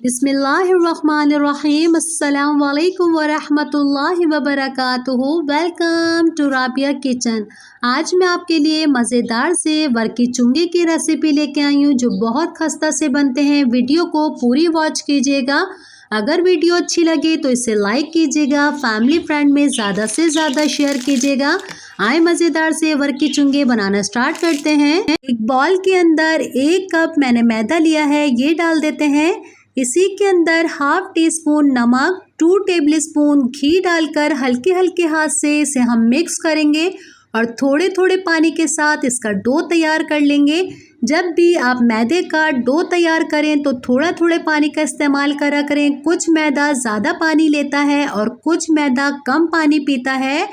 बिस्मिल्लाहिर्रहमानिर्रहीम। अस्सलाम वालेकुम वरहमतुल्लाहि वबरकातुहू। Welcome to Rabia kitchen. आज मैं आपके लिए मज़ेदार से वर्की चुंगे की रेसिपी लेके आई हूँ जो बहुत खस्ता से बनते हैं। वीडियो को पूरी वॉच कीजिएगा। अगर वीडियो अच्छी लगे तो इसे लाइक कीजिएगा, फैमिली फ्रेंड में ज़्यादा से ज़्यादा शेयर कीजिएगा। आए मज़ेदार से वर्की चुंगे बनाना स्टार्ट करते हैं। एक बॉल के अंदर 1 कप मैंने मैदा लिया है, ये डाल देते हैं। इसी के अंदर हाफ टी स्पून नमक, 2 टेबल स्पून घी डालकर हल्के हल्के हाथ से इसे हम मिक्स करेंगे और थोड़े थोड़े पानी के साथ इसका डो तैयार कर लेंगे। जब भी आप मैदे का डो तैयार करें तो थोड़ा थोड़े पानी का इस्तेमाल करा करें। कुछ मैदा ज़्यादा पानी लेता है और कुछ मैदा कम पानी पीता है।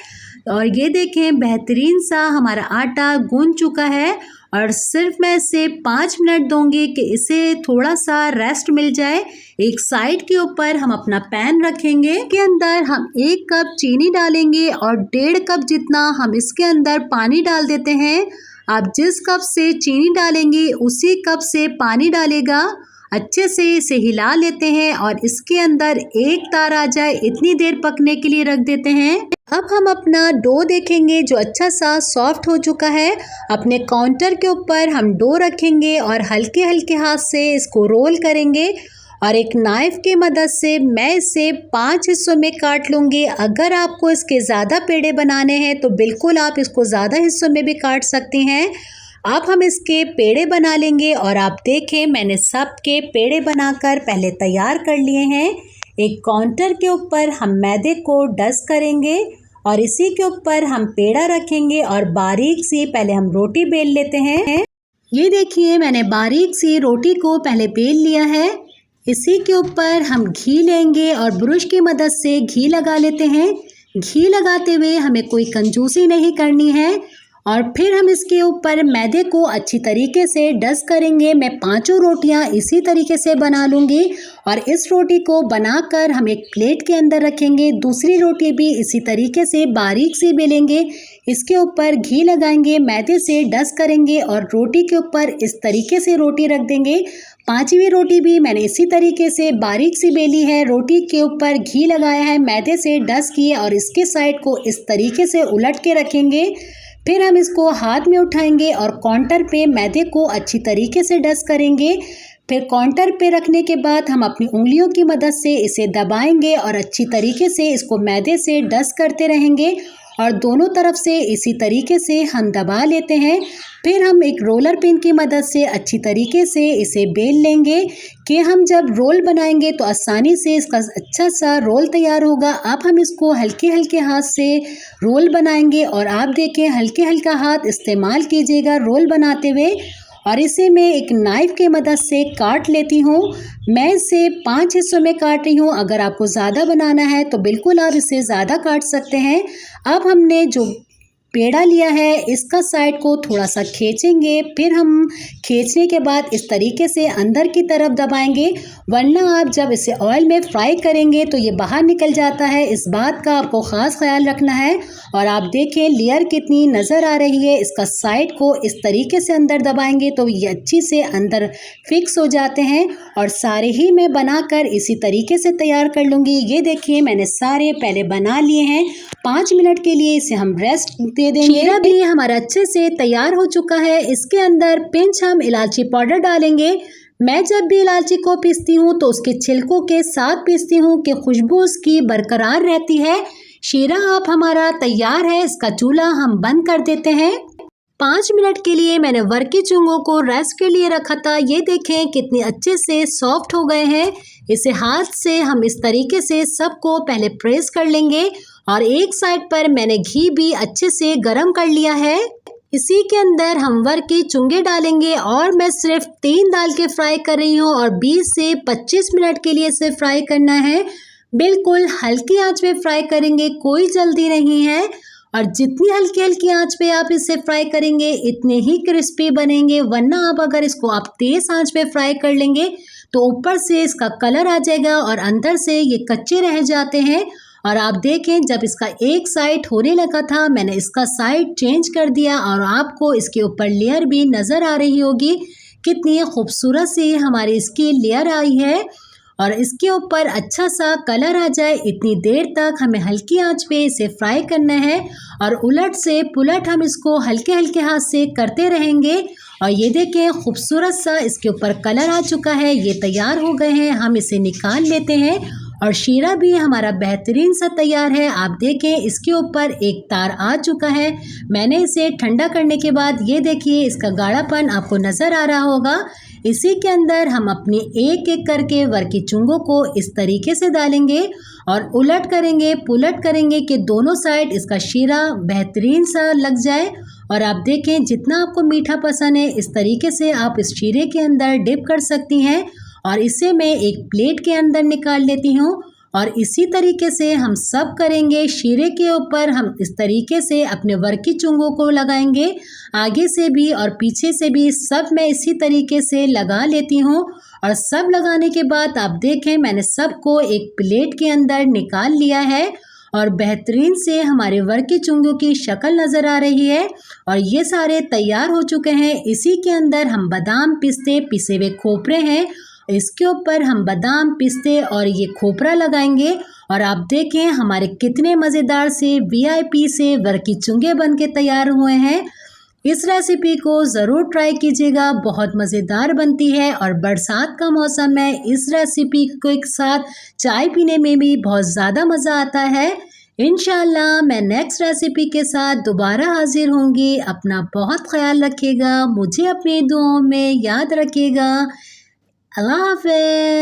और ये देखें बेहतरीन सा हमारा आटा गूंद चुका है और सिर्फ मैं इसे 5 मिनट दूंगी कि इसे थोड़ा सा रेस्ट मिल जाए। एक साइड के ऊपर हम अपना पैन रखेंगे, के अंदर हम 1 कप चीनी डालेंगे और 1.5 कप जितना हम इसके अंदर पानी डाल देते हैं। आप जिस कप से चीनी डालेंगे उसी कप से पानी डालेगा। अच्छे से इसे हिला लेते हैं और इसके अंदर एक तार आ जाए इतनी देर पकने के लिए रख देते हैं। अब हम अपना डो देखेंगे जो अच्छा सा सॉफ्ट हो चुका है। अपने काउंटर के ऊपर हम डो रखेंगे और हल्के हल्के हाथ से इसको रोल करेंगे और एक नाइफ की मदद से मैं इसे 5 हिस्सों में काट लूँगी। अगर आपको इसके ज़्यादा पेड़े बनाने हैं तो बिल्कुल आप इसको ज़्यादा हिस्सों में भी काट सकती हैं। अब हम इसके पेड़े बना लेंगे और आप देखें मैंने सब के पेड़े बनाकर पहले तैयार कर लिए हैं। एक काउंटर के ऊपर हम मैदे को डस्ट करेंगे और इसी के ऊपर हम पेड़ा रखेंगे और बारीक सी पहले हम रोटी बेल लेते हैं। ये देखिए मैंने बारीक सी रोटी को पहले बेल लिया है। इसी के ऊपर हम घी लेंगे और ब्रश की मदद से घी लगा लेते हैं। घी लगाते हुए हमें कोई कंजूसी नहीं करनी है। और फिर हम इसके ऊपर मैदे को अच्छी तरीके से डस्ट करेंगे। मैं 5 रोटियां इसी तरीके से बना लूँगी और इस रोटी को बनाकर हम एक प्लेट के अंदर रखेंगे। दूसरी रोटी भी इसी तरीके से बारीक सी बेलेंगे। इसके ऊपर घी लगाएंगे, मैदे से डस्ट करेंगे और रोटी के ऊपर इस तरीके से रोटी रख देंगे। 5वीं रोटी भी मैंने इसी तरीके से बारीक सी बेली है। रोटी के ऊपर घी लगाया है, मैदे से डस्ट किए और इसके साइड को इस तरीके से उलट के रखेंगे। फिर हम इसको हाथ में उठाएंगे और काउंटर पे मैदे को अच्छी तरीके से डस्ट करेंगे। फिर काउंटर पे रखने के बाद हम अपनी उंगलियों की मदद से इसे दबाएंगे और अच्छी तरीके से इसको मैदे से डस्ट करते रहेंगे और दोनों तरफ से इसी तरीके से हम दबा लेते हैं। फिर हम एक रोलर पिन की मदद से अच्छी तरीके से इसे बेल लेंगे कि हम जब रोल बनाएंगे तो आसानी से इसका अच्छा सा रोल तैयार होगा। अब हम इसको हल्के हल्के हाथ से रोल बनाएंगे और आप देखें हल्के हल्का हाथ इस्तेमाल कीजिएगा रोल बनाते हुए। और इसे मैं एक नाइफ के मदद से काट लेती हूँ। मैं इसे 5 हिस्सों में काट रही हूँ। अगर आपको ज़्यादा बनाना है तो बिल्कुल आप इसे ज़्यादा काट सकते हैं। अब हमने जो पेड़ा लिया है इसका साइड को थोड़ा सा खींचेंगे। फिर हम खींचने के बाद इस तरीके से अंदर की तरफ दबाएंगे, वरना आप जब इसे ऑयल में फ्राई करेंगे तो ये बाहर निकल जाता है। इस बात का आपको ख़ास ख्याल रखना है। और आप देखें लेयर कितनी नज़र आ रही है। इसका साइड को इस तरीके से अंदर दबाएंगे तो ये अच्छी से अंदर फिक्स हो जाते हैं। और सारे ही मैं बनाकर इसी तरीके से तैयार कर लूँगी। ये देखिए मैंने सारे पहले बना लिए हैं। 5 मिनट के लिए इसे हम रेस्ट दे देंगे। शीरा भी हमारा अच्छे से तैयार हो चुका है। इसके अंदर पिंच हम इलायची पाउडर डालेंगे। मैं जब भी इलायची को पीसती हूँ तो उसके छिलकों के साथ पीसती हूँ कि खुशबू उसकी बरकरार रहती है। शीरा आप हमारा तैयार है। इसका चूल्हा हम बंद कर देते हैं। 5 मिनट के लिए मैंने वर्की चुंगों को रेस्ट के लिए रखा था। ये देखें कितने अच्छे से सॉफ्ट हो गए हैं। इसे हाथ से हम इस तरीके से सबको पहले प्रेस कर लेंगे और एक साइड पर मैंने घी भी अच्छे से गरम कर लिया है। इसी के अंदर हम वर्की चुंगे डालेंगे और मैं सिर्फ 3 डाल के फ्राई कर रही हूँ और 20 से 25 मिनट के लिए इसे फ्राई करना है। बिल्कुल हल्की आंच पे फ्राई करेंगे, कोई जल्दी नहीं है। और जितनी हल्की हल्की आंच पे आप इसे फ्राई करेंगे इतने ही क्रिस्पी बनेंगे, वरना आप अगर इसको आप तेज़ आंच पे फ्राई कर लेंगे तो ऊपर से इसका कलर आ जाएगा और अंदर से ये कच्चे रह जाते हैं। और आप देखें जब इसका एक साइड होने लगा था मैंने इसका साइड चेंज कर दिया और आपको इसके ऊपर लेयर भी नज़र आ रही होगी। कितनी खूबसूरत सी हमारी इसकी लेयर आई है। और इसके ऊपर अच्छा सा कलर आ जाए इतनी देर तक हमें हल्की आंच पे इसे फ्राई करना है और उलट से पुलट हम इसको हल्के हल्के हाथ से करते रहेंगे। और ये देखें खूबसूरत सा इसके ऊपर कलर आ चुका है, ये तैयार हो गए हैं। हम इसे निकाल लेते हैं और शीरा भी हमारा बेहतरीन सा तैयार है। आप देखें इसके ऊपर एक तार आ चुका है। मैंने इसे ठंडा करने के बाद ये देखिए इसका गाढ़ापन आपको नज़र आ रहा होगा। इसी के अंदर हम अपनी एक एक करके वर्की चुंगों को इस तरीके से डालेंगे और उलट करेंगे पुलट करेंगे कि दोनों साइड इसका शीरा बेहतरीन सा लग जाए। और आप देखें जितना आपको मीठा पसंद है इस तरीके से आप इस शीरे के अंदर डिप कर सकती हैं। और इसे मैं एक प्लेट के अंदर निकाल लेती हूँ और इसी तरीके से हम सब करेंगे। शीरे के ऊपर हम इस तरीके से अपने वर्की चुंगों को लगाएंगे, आगे से भी और पीछे से भी सब मैं इसी तरीके से लगा लेती हूँ। और सब लगाने के बाद आप देखें मैंने सबको एक प्लेट के अंदर निकाल लिया है और बेहतरीन से हमारे वर्की चुंगों की शक्ल नज़र आ रही है और ये सारे तैयार हो चुके हैं। इसी के अंदर हम बादाम पिस्ते पिसे हुए खोपरे हैं, इसके ऊपर हम बादाम पिस्ते और ये खोपरा लगाएंगे। और आप देखें हमारे कितने मज़ेदार से VIP से वर्की चुंगे बन के तैयार हुए हैं। इस रेसिपी को ज़रूर ट्राई कीजिएगा, बहुत मज़ेदार बनती है और बरसात का मौसम है, इस रेसिपी को एक साथ चाय पीने में भी बहुत ज़्यादा मज़ा आता है। इंशाल्लाह मैं नेक्स्ट रेसिपी के साथ दोबारा हाजिर होंगी। अपना बहुत ख्याल रखिएगा, मुझे अपनी दुआओं में याद रखिएगा। अल्लाह हाफ़िज़।